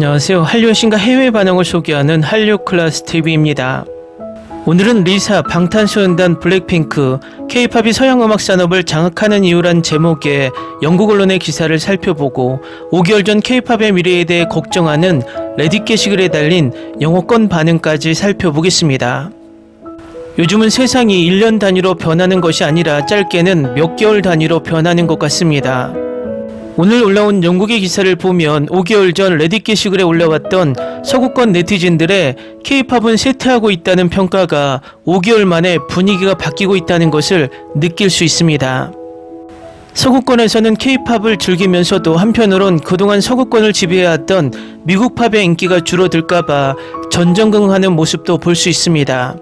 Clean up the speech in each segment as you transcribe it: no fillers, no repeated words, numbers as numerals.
안녕하세요. 한류의 신과 해외 반응을 소개하는 한류클래스TV입니다. 오늘은 리사, 방탄소년단, 블랙핑크, K-팝이 서양 음악 산업을 장악하는 이유란 제목의 영국 언론의 기사를 살펴보고 5개월 전 K-팝의 미래에 대해 걱정하는 레딧 게시글에 달린 영어권 반응까지 살펴보겠습니다. 요즘은 세상이 1년 단위로 변하는 것이 아니라 짧게는 몇 개월 단위로 변하는 것 같습니다. 오늘 올라온 영국의 기사를 보면 5개월 전 레딧 게시글에 올라왔던 서구권 네티즌들의 K-팝은 쇠퇴하고 있다는 평가가 5개월 만에 분위기가 바뀌고 있다는 것을 느낄 수 있습니다. 서구권에서는 K-팝을 즐기면서도 한편으론 그동안 서구권을 지배해왔던 미국 팝의 인기가 줄어들까봐 전전긍긍하는 모습도 볼 수 있습니다.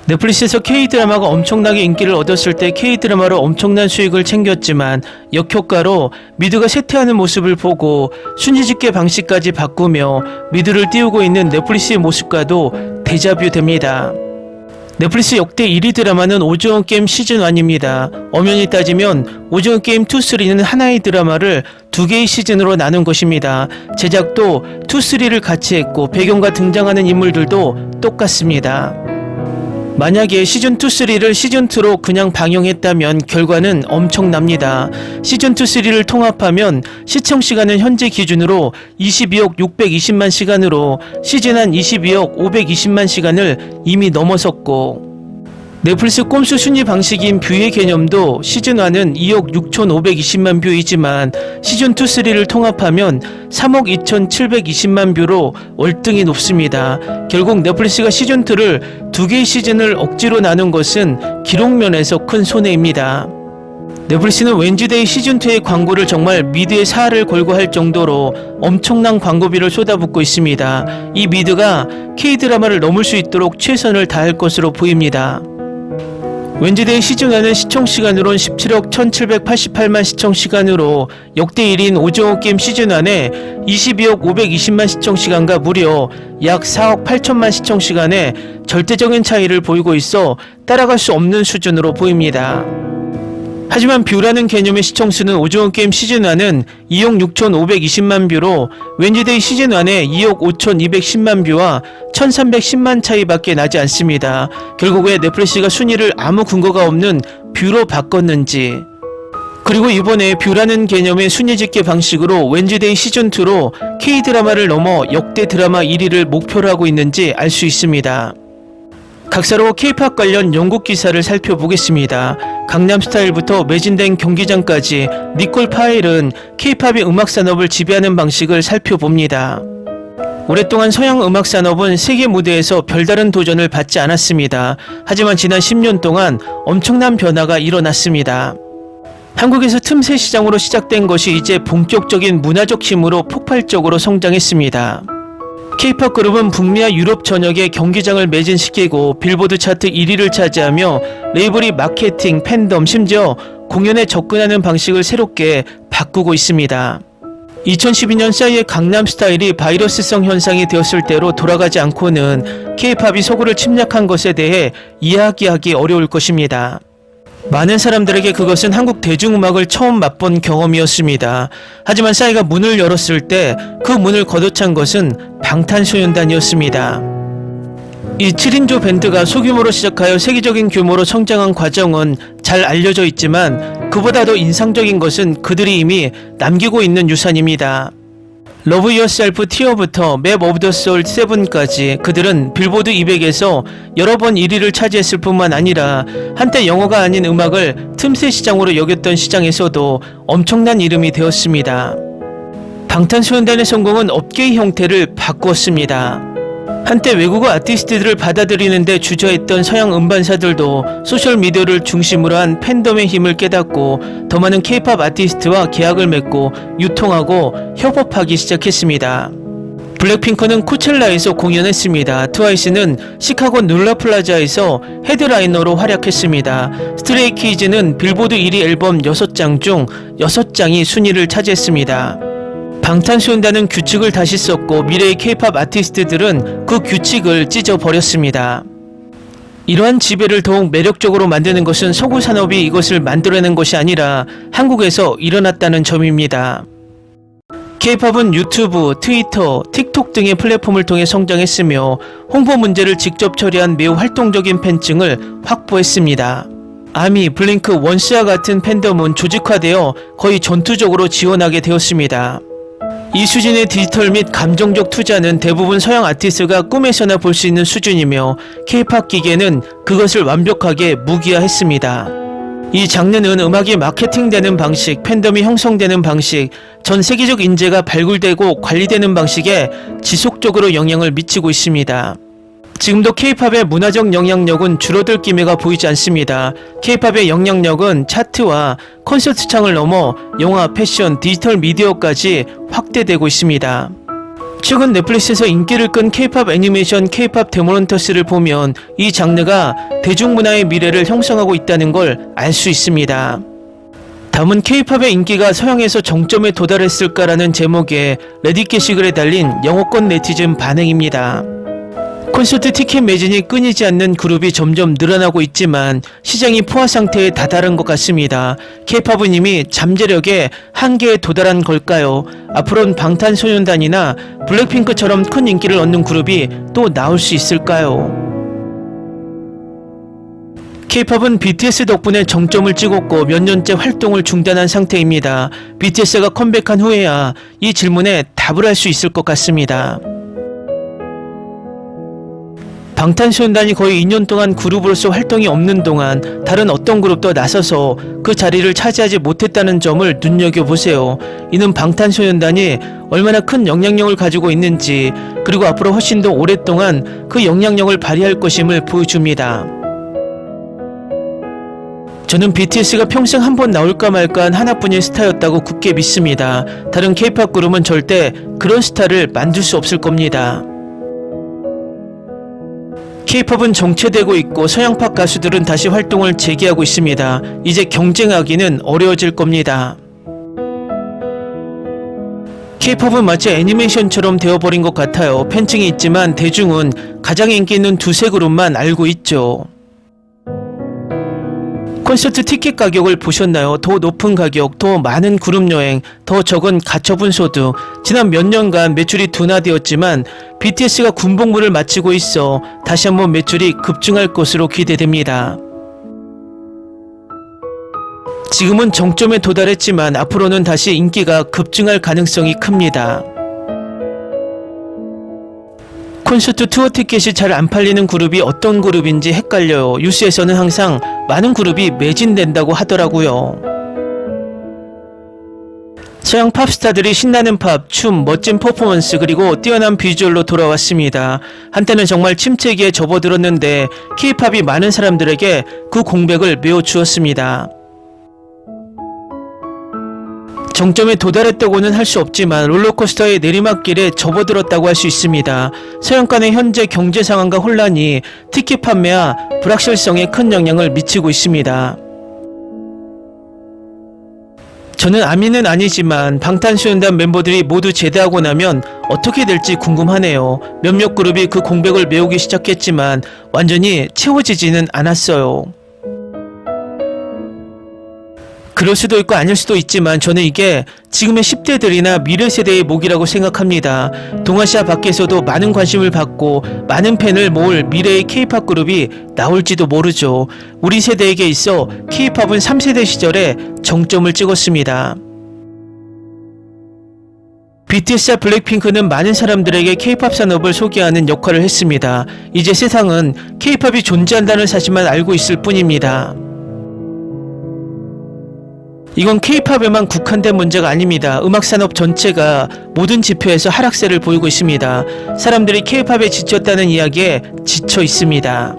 넷플릭스에서 K-드라마가 엄청나게 인기를 얻었을 때 K-드라마로 엄청난 수익을 챙겼지만 역효과로 미드가 쇠퇴하는 모습을 보고 순위집계 방식까지 바꾸며 미드를 띄우고 있는 넷플릭스의 모습과도 데자뷰 됩니다. 넷플릭스 역대 1위 드라마는 오징어 게임 시즌1입니다. 엄연히 따지면 오징어 게임 2, 3는 하나의 드라마를 두 개의 시즌으로 나눈 것입니다. 제작도 2, 3를 같이 했고 배경과 등장하는 인물들도 똑같습니다. 만약에 시즌2, 3를 시즌2로 그냥 방영했다면 결과는 엄청납니다. 시즌2, 3를 통합하면 시청시간은 현재 기준으로 22억 620만 시간으로 시즌1 22억 520만 시간을 이미 넘어섰고 넷플릭스 꼼수 순위 방식인 뷰의 개념도 시즌1은 2억 6,520만 뷰이지만 시즌2, 3를 통합하면 3억 2,720만 뷰로 월등히 높습니다. 결국 넷플릭스가 시즌2를 두 개의 시즌을 억지로 나눈 것은 기록면에서 큰 손해입니다. 넷플릭스는 웬즈데이 시즌2의 광고를 정말 미드의 사활을 걸고 할 정도로 엄청난 광고비를 쏟아붓고 있습니다. 이 미드가 K-드라마를 넘을 수 있도록 최선을 다할 것으로 보입니다. 웬즈데이 시즌1은 시청시간으론 17억 1788만 시청시간으로 역대 1위인 오징어 게임 시즌1에 22억 520만 시청시간과 무려 약 4억 8천만 시청시간의 절대적인 차이를 보이고 있어 따라갈 수 없는 수준으로 보입니다. 하지만 뷰라는 개념의 시청수는 오징어 게임 시즌1은 2억 6,520만 뷰로 웬즈데이 시즌1의 2억 5,210만 뷰와 1,310만 차이밖에 나지 않습니다. 결국 왜 넷플릭스가 순위를 아무 근거가 없는 뷰로 바꿨는지, 그리고 이번에 뷰라는 개념의 순위집계 방식으로 웬즈데이 시즌2로 K-드라마를 넘어 역대 드라마 1위를 목표로 하고 있는지 알 수 있습니다. 각사로 K-팝 관련 영국 기사를 살펴보겠습니다. 강남스타일부터 매진된 경기장까지 니콜 파일은 K-팝의 음악 산업을 지배하는 방식을 살펴봅니다. 오랫동안 서양 음악 산업은 세계 무대에서 별다른 도전을 받지 않았습니다. 하지만 지난 10년 동안 엄청난 변화가 일어났습니다. 한국에서 틈새 시장으로 시작된 것이 이제 본격적인 문화적 힘으로 폭발적으로 성장했습니다. K-팝 그룹은 북미와 유럽 전역에 경기장을 매진시키고 빌보드 차트 1위를 차지하며 레이블이 마케팅, 팬덤, 심지어 공연에 접근하는 방식을 새롭게 바꾸고 있습니다. 2012년 싸이의 강남스타일이 바이러스성 현상이 되었을 때로 돌아가지 않고는 K-팝이 서구를 침략한 것에 대해 이야기하기 어려울 것입니다. 많은 사람들에게 그것은 한국 대중음악을 처음 맛본 경험이었습니다. 하지만 싸이가 문을 열었을 때 그 문을 걷어찬 것은 방탄소년단이었습니다. 이 7인조 밴드가 소규모로 시작하여 세계적인 규모로 성장한 과정은 잘 알려져 있지만 그보다도 인상적인 것은 그들이 이미 남기고 있는 유산입니다. 러브 유어셀프 티어부터 맵 오브 더 소울 7까지 그들은 빌보드 200에서 여러 번 1위를 차지했을 뿐만 아니라 한때 영어가 아닌 음악을 틈새 시장으로 여겼던 시장에서도 엄청난 이름이 되었습니다. 방탄소년단의 성공은 업계의 형태를 바꾸었습니다. 한때 외국어 아티스트들을 받아들이는 데 주저했던 서양 음반사들도 소셜미디어를 중심으로 한 팬덤의 힘을 깨닫고 더 많은 K-팝 아티스트와 계약을 맺고 유통하고 협업하기 시작했습니다. 블랙핑크는 코첼라에서 공연했습니다. 트와이스는 시카고 놀라플라자에서 헤드라이너로 활약했습니다. 스트레이키즈는 빌보드 1위 앨범 6장 중 6장이 순위를 차지했습니다. 방탄소년단은 규칙을 다시 썼고 미래의 K-팝 아티스트들은 그 규칙을 찢어버렸습니다. 이러한 지배를 더욱 매력적으로 만드는 것은 서구 산업이 이것을 만들어낸 것이 아니라 한국에서 일어났다는 점입니다. K-팝은 유튜브, 트위터, 틱톡 등의 플랫폼을 통해 성장했으며 홍보 문제를 직접 처리한 매우 활동적인 팬층을 확보했습니다. 아미, 블링크, 원스와 같은 팬덤은 조직화되어 거의 전투적으로 지원하게 되었습니다. 이 수준의 디지털 및 감정적 투자는 대부분 서양 아티스트가 꿈에서나 볼 수 있는 수준이며 K-팝 기계는 그것을 완벽하게 무기화했습니다. 이 장르는 음악이 마케팅되는 방식, 팬덤이 형성되는 방식, 전 세계적 인재가 발굴되고 관리되는 방식에 지속적으로 영향을 미치고 있습니다. 지금도 K-팝의 문화적 영향력은 줄어들 기미가 보이지 않습니다. K-팝의 영향력은 차트와 콘서트 창을 넘어 영화, 패션, 디지털 미디어까지 확대되고 있습니다. 최근 넷플릭스에서 인기를 끈 K-팝 애니메이션 K-팝 데모넌터스를 보면 이 장르가 대중문화의 미래를 형성하고 있다는 걸 알 수 있습니다. 다음은 K-팝의 인기가 서양에서 정점에 도달했을까라는 제목의 레딧 게시글에 달린 영어권 네티즌 반응입니다. 콘서트 티켓 매진이 끊이지 않는 그룹이 점점 늘어나고 있지만 시장이 포화 상태에 다다른 것 같습니다. K-팝은 이미 잠재력의 한계에 도달한 걸까요? 앞으로는 방탄소년단이나 블랙핑크처럼 큰 인기를 얻는 그룹이 또 나올 수 있을까요? K-팝은 BTS 덕분에 정점을 찍었고 몇 년째 활동을 중단한 상태입니다. BTS가 컴백한 후에야 이 질문에 답을 할 수 있을 것 같습니다. 방탄소년단이 거의 2년 동안 그룹으로서 활동이 없는 동안 다른 어떤 그룹도 나서서 그 자리를 차지하지 못했다는 점을 눈여겨보세요. 이는 방탄소년단이 얼마나 큰 영향력을 가지고 있는지, 그리고 앞으로 훨씬 더 오랫동안 그 영향력을 발휘할 것임을 보여줍니다. 저는 BTS가 평생 한 번 나올까 말까한 하나뿐인 스타였다고 굳게 믿습니다. 다른 K-팝 그룹은 절대 그런 스타를 만들 수 없을 겁니다. K-팝은 정체되고 있고 서양팝 가수들은 다시 활동을 재개하고 있습니다. 이제 경쟁하기는 어려워질 겁니다. K-팝은 마치 애니메이션처럼 되어버린 것 같아요. 팬층이 있지만 대중은 가장 인기 있는 두세 그룹만 알고 있죠. 콘서트 티켓 가격을 보셨나요? 더 높은 가격, 더 많은 그룹 여행, 더 적은 가처분 소득. 지난 몇 년간 매출이 둔화되었지만 BTS가 군복무를 마치고 있어 다시 한번 매출이 급증할 것으로 기대됩니다. 지금은 정점에 도달했지만 앞으로는 다시 인기가 급증할 가능성이 큽니다. 콘서트 투어 티켓이 잘 안 팔리는 그룹이 어떤 그룹인지 헷갈려요. 뉴스에서는 항상 많은 그룹이 매진된다고 하더라고요. 서양 팝스타들이 신나는 팝, 춤, 멋진 퍼포먼스, 그리고 뛰어난 비주얼로 돌아왔습니다. 한때는 정말 침체기에 접어들었는데 K-팝이 많은 사람들에게 그 공백을 메워주었습니다. 정점에 도달했다고는 할 수 없지만 롤러코스터의 내리막길에 접어들었다고 할 수 있습니다. 서양 간의 현재 경제 상황과 혼란이 티켓 판매와 불확실성에 큰 영향을 미치고 있습니다. 저는 아미는 아니지만 방탄소년단 멤버들이 모두 제대하고 나면 어떻게 될지 궁금하네요. 몇몇 그룹이 그 공백을 메우기 시작했지만 완전히 채워지지는 않았어요. 그럴 수도 있고 아닐 수도 있지만 저는 이게 지금의 10대들이나 미래 세대의 목이라고 생각합니다. 동아시아 밖에서도 많은 관심을 받고 많은 팬을 모을 미래의 K-팝 그룹이 나올지도 모르죠. 우리 세대에게 있어 K-팝은 3세대 시절에 정점을 찍었습니다. BTS와 블랙핑크는 많은 사람들에게 K-팝 산업을 소개하는 역할을 했습니다. 이제 세상은 K-팝이 존재한다는 사실만 알고 있을 뿐입니다. 이건 K-팝에만 국한된 문제가 아닙니다. 음악산업 전체가 모든 지표에서 하락세를 보이고 있습니다. 사람들이 K-팝에 지쳤다는 이야기에 지쳐 있습니다.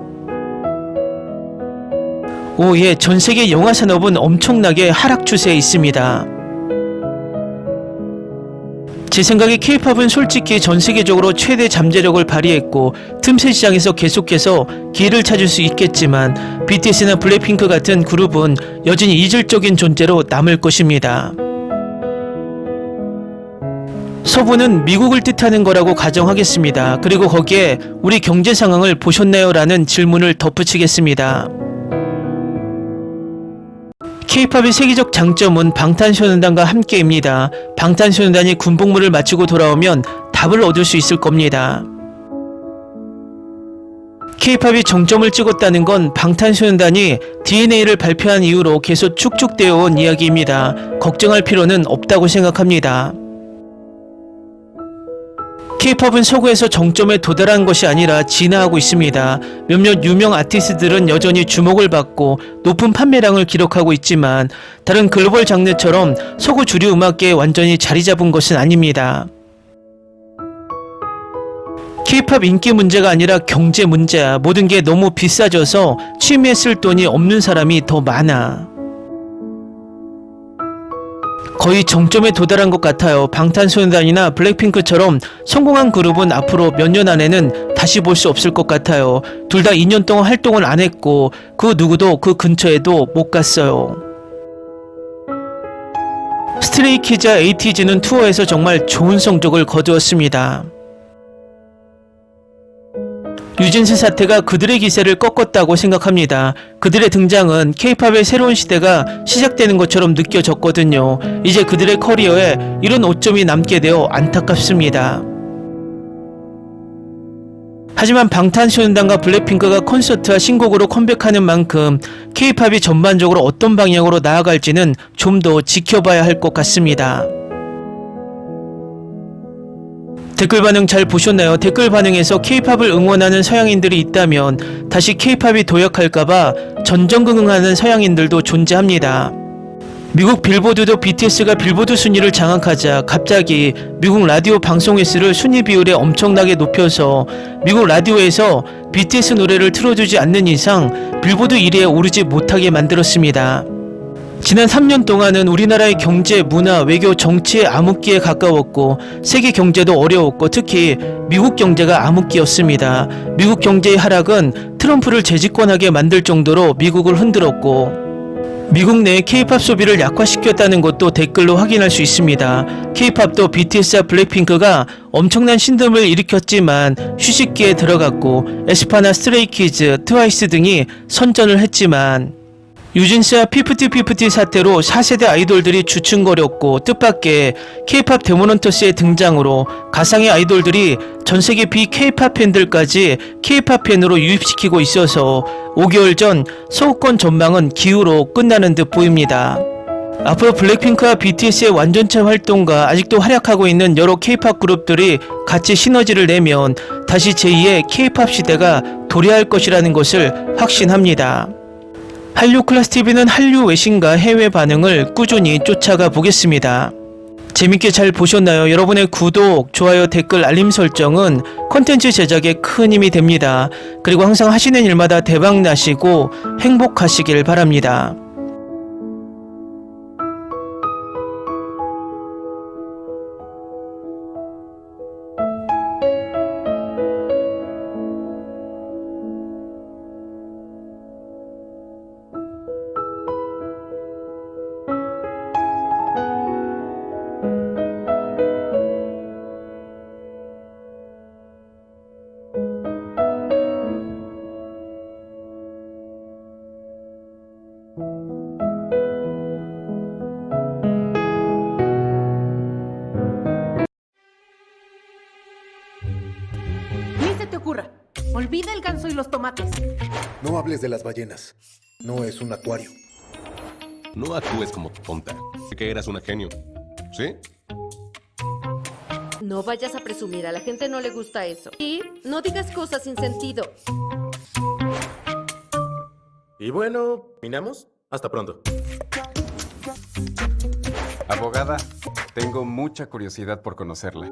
예, 전세계 영화산업은 엄청나게 하락 추세에 있습니다. 제 생각에 K-팝은 솔직히 전세계적으로 최대 잠재력을 발휘했고 틈새 시장에서 계속해서 기회를 찾을 수 있겠지만 BTS나 블랙핑크 같은 그룹은 여전히 이질적인 존재로 남을 것입니다. 서부는 미국을 뜻하는 거라고 가정하겠습니다. 그리고 거기에 우리 경제 상황을 보셨나요? 라는 질문을 덧붙이겠습니다. K-팝의 세계적 장점은 방탄소년단과 함께입니다. 방탄소년단이 군복무를 마치고 돌아오면 답을 얻을 수 있을 겁니다. K-팝이 정점을 찍었다는 건 방탄소년단이 DNA를 발표한 이후로 계속 축적되어 온 이야기입니다. 걱정할 필요는 없다고 생각합니다. K-팝은 서구에서 정점에 도달한 것이 아니라 진화하고 있습니다. 몇몇 유명 아티스트들은 여전히 주목을 받고 높은 판매량을 기록하고 있지만 다른 글로벌 장르처럼 서구 주류 음악계에 완전히 자리 잡은 것은 아닙니다. K-팝 인기 문제가 아니라 경제 문제야. 모든 게 너무 비싸져서 취미에 쓸 돈이 없는 사람이 더 많아. 거의 정점에 도달한 것 같아요. 방탄소년단이나 블랙핑크처럼 성공한 그룹은 앞으로 몇 년 안에는 다시 볼 수 없을 것 같아요. 둘 다 2년 동안 활동을 안 했고 그 누구도 그 근처에도 못 갔어요. 스트레이키즈와 에이티즈는 투어에서 정말 좋은 성적을 거두었습니다. 뉴진스 사태가 그들의 기세를 꺾었다고 생각합니다. 그들의 등장은 K-팝의 새로운 시대가 시작되는 것처럼 느껴졌거든요. 이제 그들의 커리어에 이런 오점이 남게 되어 안타깝습니다. 하지만 방탄소년단과 블랙핑크가 콘서트와 신곡으로 컴백하는 만큼 K-팝이 전반적으로 어떤 방향으로 나아갈지는 좀 더 지켜봐야 할 것 같습니다. 댓글 반응 잘 보셨나요? 댓글 반응에서 K-팝을 응원하는 서양인들이 있다면 다시 K-팝이 도약할까봐 전전긍긍하는 서양인들도 존재합니다. 미국 빌보드도 BTS가 빌보드 순위를 장악하자 갑자기 미국 라디오 방송 횟수를 순위 비율에 엄청나게 높여서 미국 라디오에서 BTS 노래를 틀어주지 않는 이상 빌보드 1위에 오르지 못하게 만들었습니다. 지난 3년 동안은 우리나라의 경제, 문화, 외교, 정치의 암흑기에 가까웠고 세계 경제도 어려웠고 특히 미국 경제가 암흑기였습니다. 미국 경제의 하락은 트럼프를 재집권하게 만들 정도로 미국을 흔들었고 미국 내의 K-팝 소비를 약화시켰다는 것도 댓글로 확인할 수 있습니다. K-팝도 BTS와 블랙핑크가 엄청난 신듦을 일으켰지만 휴식기에 들어갔고 에스파나 스트레이키즈, 트와이스 등이 선전을 했지만 뉴진스와 피프티피프티 사태로 4세대 아이돌들이 주춤거렸고 뜻밖의 K-팝 데모넌터스의 등장으로 가상의 아이돌들이 전세계 비-K-팝 팬들까지 K-팝 팬으로 유입시키고 있어서 5개월 전 서구권 전망은 기우로 끝나는 듯 보입니다. 앞으로 블랙핑크와 BTS의 완전체 활동과 아직도 활약하고 있는 여러 K-팝 그룹들이 같이 시너지를 내면 다시 제2의 K-팝 시대가 도래할 것이라는 것을 확신합니다. 한류 클래스 TV는 한류 외신과 해외 반응을 꾸준히 쫓아가 보겠습니다. 재밌게 잘 보셨나요? 여러분의 구독, 좋아요, 댓글, 알림 설정은 콘텐츠 제작에 큰 힘이 됩니다. 그리고 항상 하시는 일마다 대박 나시고 행복하시길 바랍니다. Ni se te ocurra. Olvida el ganso y los tomates. No hables de las ballenas. No es un acuario. No actúes como tonta. Que eras una genio. ¿Sí? No vayas a presumir, a la gente no le gusta eso. Y no digas cosas sin sentido. Y bueno, ¿minamos? Hasta pronto. Abogada, tengo mucha curiosidad por conocerla.